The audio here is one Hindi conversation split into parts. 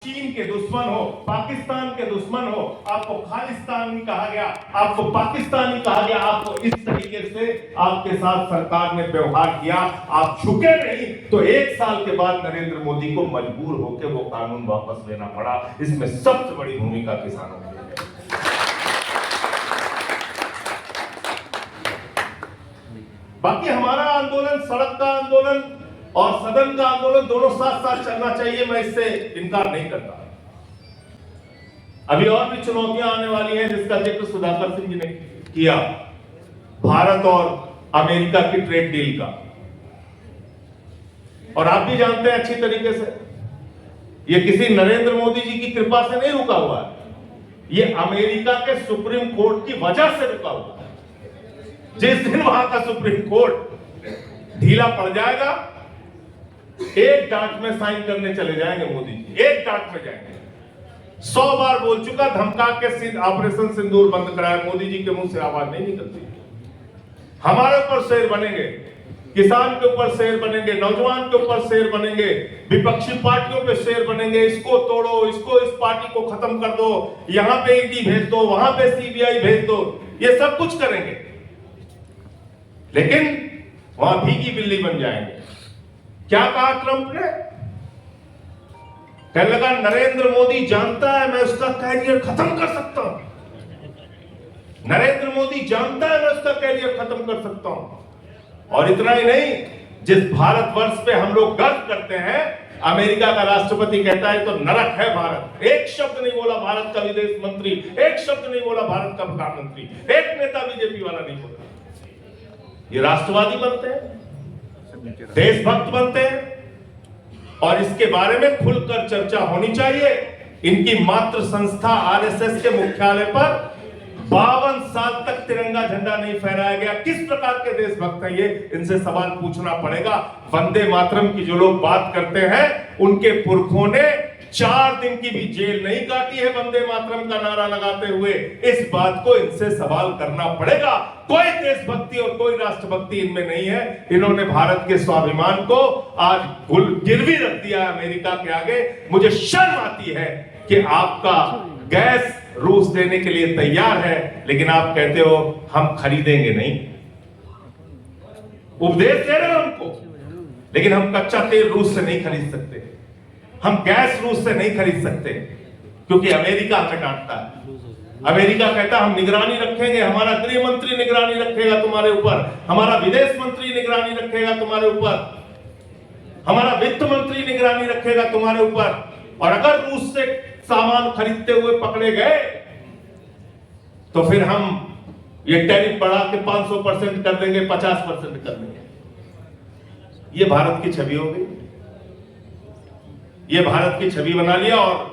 चीन के दुश्मन हो, पाकिस्तान के दुश्मन हो, आपको खालिस्तानी कहा गया, आपको पाकिस्तानी कहा गया, आपको इस तरीके से आपके साथ सरकार ने व्यवहार किया, आप झुके नहीं, तो 1 साल के बाद नरेंद्र मोदी को मजबूर होकर वो कानून वापस लेना पड़ा। इसमें सबसे बड़ी भूमिका किसानों की है। बाकी हमारा आंदोलन, सड़क का आंदोलन और सदन का आंदोलन दोनों साथ साथ चलना चाहिए, मैं इससे इनकार नहीं करता। अभी और भी चुनौतियां आने वाली हैं जिसका जिक्र सुधाकर सिंह जी ने किया, भारत और अमेरिका की ट्रेड डील का। और आप भी जानते हैं अच्छी तरीके से, ये किसी नरेंद्र मोदी जी की कृपा से नहीं रुका हुआ है, ये अमेरिका के सुप्रीम कोर्ट की वजह से रुका हुआ है। जिस दिन वहां का सुप्रीम कोर्ट ढीला पड़ जाएगा, एक डांट में साइन करने चले जाएंगे मोदी जी, एक डांट में जाएंगे। 100 बार बोल चुका, धमका के ऑपरेशन सिंदूर बंद कराया, मोदी जी के मुंह से आवाज नहीं निकलती। हमारे ऊपर शेर बनेंगे, किसान के ऊपर शेर बनेंगे, नौजवान के ऊपर शेर बनेंगे, विपक्षी पार्टियों पे शेर बनेंगे, इसको तोड़ो, इसको, इस पार्टी को खत्म कर दो, यहां पे ईडी भेज दो, वहां पे सीबीआई भेज दो, ये सब कुछ करेंगे, लेकिन वहां भीगी बिल्ली बन जाएंगे। क्या कहा ट्रंप ने? कहने लगा नरेंद्र मोदी जानता है मैं उसका कैरियर खत्म कर सकता हूं, नरेंद्र मोदी जानता है मैं उसका कैरियर खत्म कर सकता हूं। और इतना ही नहीं, जिस भारतवर्ष पे हम लोग गर्व करते हैं, अमेरिका का राष्ट्रपति कहता है तो नरक है भारत। एक शब्द नहीं बोला भारत का विदेश मंत्री, एक शब्द नहीं बोला भारत का प्रधानमंत्री, एक नेता बीजेपी वाला नहीं बोला। ये राष्ट्रवादी बनते हैं, देशभक्त बनते हैं, और इसके बारे में खुलकर चर्चा होनी चाहिए। इनकी मात्र संस्था आरएसएस के मुख्यालय पर 52 साल तक तिरंगा झंडा नहीं फहराया गया। किस प्रकार के देशभक्त हैं ये? इनसे सवाल पूछना पड़ेगा। वंदे मातरम की जो लोग बात करते हैं, उनके पुरखों ने 4 दिन की भी जेल नहीं काटी है वंदे मातरम का नारा लगाते हुए। इस बात को इनसे सवाल करना पड़ेगा। कोई देशभक्ति और कोई राष्ट्रभक्ति इनमें नहीं है। इन्होंने भारत के स्वाभिमान को आज गिरवी रख दिया है अमेरिका के आगे। मुझे शर्म आती है कि आपका गैस रूस देने के लिए तैयार है, लेकिन आप कहते हो हम खरीदेंगे नहीं। उपदेश दे रहे हो हमको, लेकिन हम कच्चा तेल रूस से नहीं खरीद सकते, हम गैस रूस से नहीं खरीद सकते, क्योंकि अमेरिका हमें डांटता है। अमेरिका कहता है हम निगरानी रखेंगे, हमारा गृह मंत्री निगरानी रखेगा तुम्हारे ऊपर, हमारा विदेश मंत्री निगरानी रखेगा तुम्हारे ऊपर, हमारा वित्त मंत्री निगरानी रखेगा तुम्हारे ऊपर। और अगर रूस से सामान खरीदते हुए पकड़े गए तो फिर हम ये टैरिफ बढ़ा के 500% कर देंगे, 50% कर देंगे। ये भारत की छवि हो गई, ये भारत की छवि बना लिया। और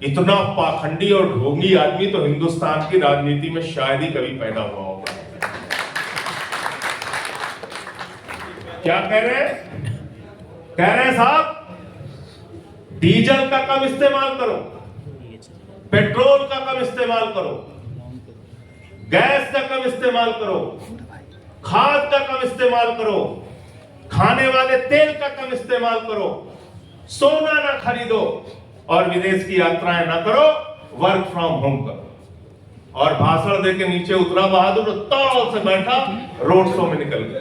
इतना पाखंडी और ढोंगी आदमी तो हिंदुस्तान की राजनीति में शायद ही कभी पैदा हुआ होगा। क्या कह रहे हैं? कह रहे हैं साहब, डीजल का कम इस्तेमाल करो, पेट्रोल का कम इस्तेमाल करो, गैस का कम इस्तेमाल करो, खाद का कम इस्तेमाल करो, खाने वाले तेल का कम इस्तेमाल करो, सोना ना खरीदो और विदेश की यात्राएं ना करो, वर्क फ्रॉम होम करो। और भाषण देके नीचे उतरा बहादुर, तौल से बैठा, रोड शो में निकल गया,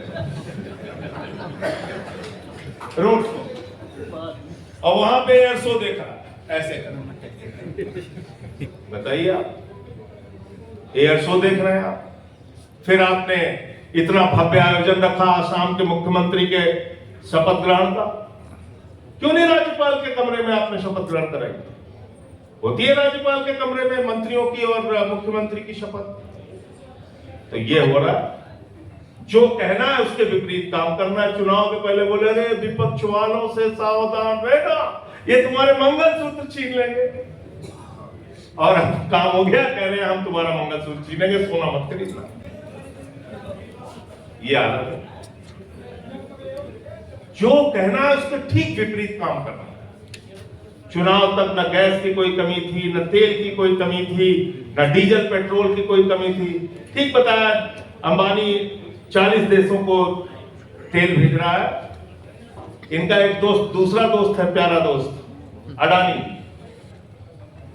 रोड शो, और वहां पे एयर शो देखा ऐसे कर। बताइए आप, एयर शो देख रहे हैं आप। फिर आपने इतना भव्य आयोजन रखा आसाम के मुख्यमंत्री के शपथ ग्रहण का, क्यों नहीं राज्यपाल के कमरे में आपने शपथ ग्रहण कराई? होती है राज्यपाल के कमरे में मंत्रियों की और मुख्यमंत्री की शपथ। तो ये हो रहा है, जो कहना है उसके विपरीत काम करना है। चुनाव के पहले बोले अरे विपक्ष वालों से सावधान रहना, ये तुम्हारे मंगलसूत्र छीन लेंगे, और काम हो गया, कह रहे हैं हम तुम्हारा मंगलसूत्र छीनेंगे, सोना मत खरीदना। ये हालत है। जो कहना है उसके ठीक विपरीत काम करना है। चुनाव तक न गैस की कोई कमी थी, न तेल की कोई कमी थी, न डीजल पेट्रोल की कोई कमी थी। ठीक बताया, अंबानी 40 देशों को तेल भेज रहा है। इनका एक दोस्त, दूसरा दोस्त है, प्यारा दोस्त अडानी,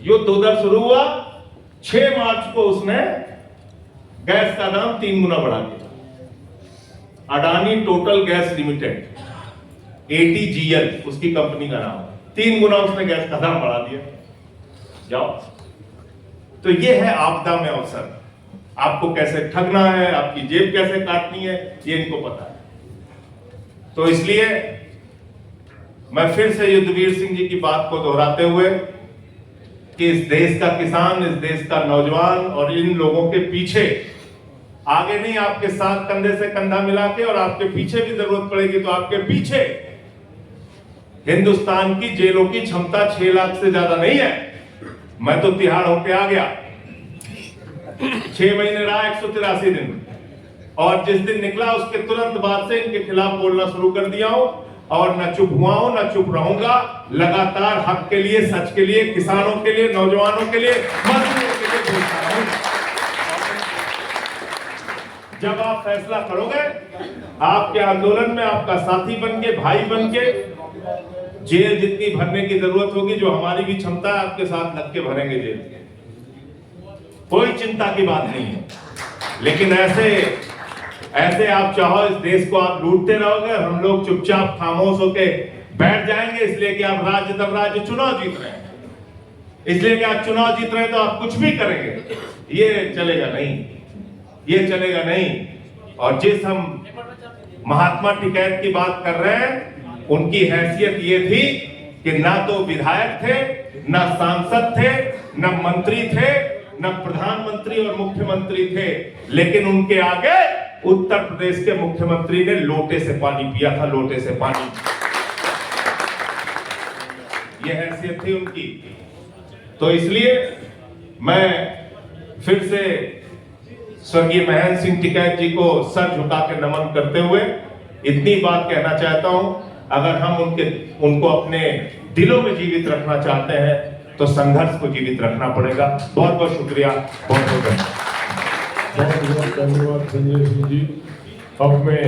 युद्ध उधर शुरू हुआ, 6 मार्च को उसने गैस का दाम 3 गुना बढ़ा दिया। Adani total gas limited, ATGL उसकी कंपनी का नाम, 3 गुना उसने गैस का दाम बढ़ा दिया। जाओ, तो ये है आपदा में अवसर। आपको कैसे ठगना है, आपकी जेब कैसे काटनी है, ये इनको पता है। तो इसलिए मैं फिर से युद्धवीर सिंह जी की बात को दोहराते हुए कि इस देश का किसान, इस देश का नौजवान और इन लोगों के पीछे आगे नहीं, आपके साथ कंधे से कंधा मिला के, और आपके पीछे भी जरूरत पड़ेगी तो आपके पीछे हिंदुस्तान की जेलों की क्षमता 6 लाख से ज्यादा नहीं है। मैं तो तिहाड़ होके आ गया, 6 महीने रहा, 183 दिन, और जिस दिन निकला उसके तुरंत बाद से इनके खिलाफ बोलना शुरू कर दिया हूं, और न चुप हुआ हूं, न चुप रहूंगा। लगातार हक के लिए, सच के लिए, किसानों के लिए, नौजवानों के लिए, मजदूरों के लिए बोलता रहूंगा। जब आप फैसला करोगे, आपके आंदोलन में आपका साथी बन के, भाई बन के, जेल जितनी भरने की जरूरत होगी, जो हमारी भी क्षमता है, आपके साथ लग के भरेंगे जेल। कोई चिंता की बात नहीं है। लेकिन ऐसे आप चाहो इस देश को आप लूटते रहोगे, और हम लोग चुपचाप खामोश होके बैठ जाएंगे, इसलिए कि आप राज्य दर राज्य चुनाव जीत रहे हैं, इसलिए कि आप चुनाव जीत रहे हैं तो आप कुछ भी करेंगे। ये चलेगा नहीं, ये चलेगा नहीं। और जिस हम महात्मा टिकैत की बात कर रहे हैं, उनकी हैसियत ये थी कि ना तो विधायक थे, ना सांसद थे, ना मंत्री थे, ना प्रधानमंत्री और मुख्यमंत्री थे, लेकिन उनके आगे उत्तर प्रदेश के मुख्यमंत्री ने लोटे से पानी पिया था, लोटे से पानी। यह हैसियत थी उनकी। तो इसलिए मैं फिर से स्वर्गीय महेंद्र सिंह टिकैत जी को सर झुका के नमन करते हुए इतनी बात कहना चाहता हूं, अगर हम उनको अपने दिलों में जीवित रखना चाहते हैं तो संघर्ष को जीवित रखना पड़ेगा। बहुत बहुत शुक्रिया, बहुत बहुत धन्यवाद संजय सिंह जी। अब मैं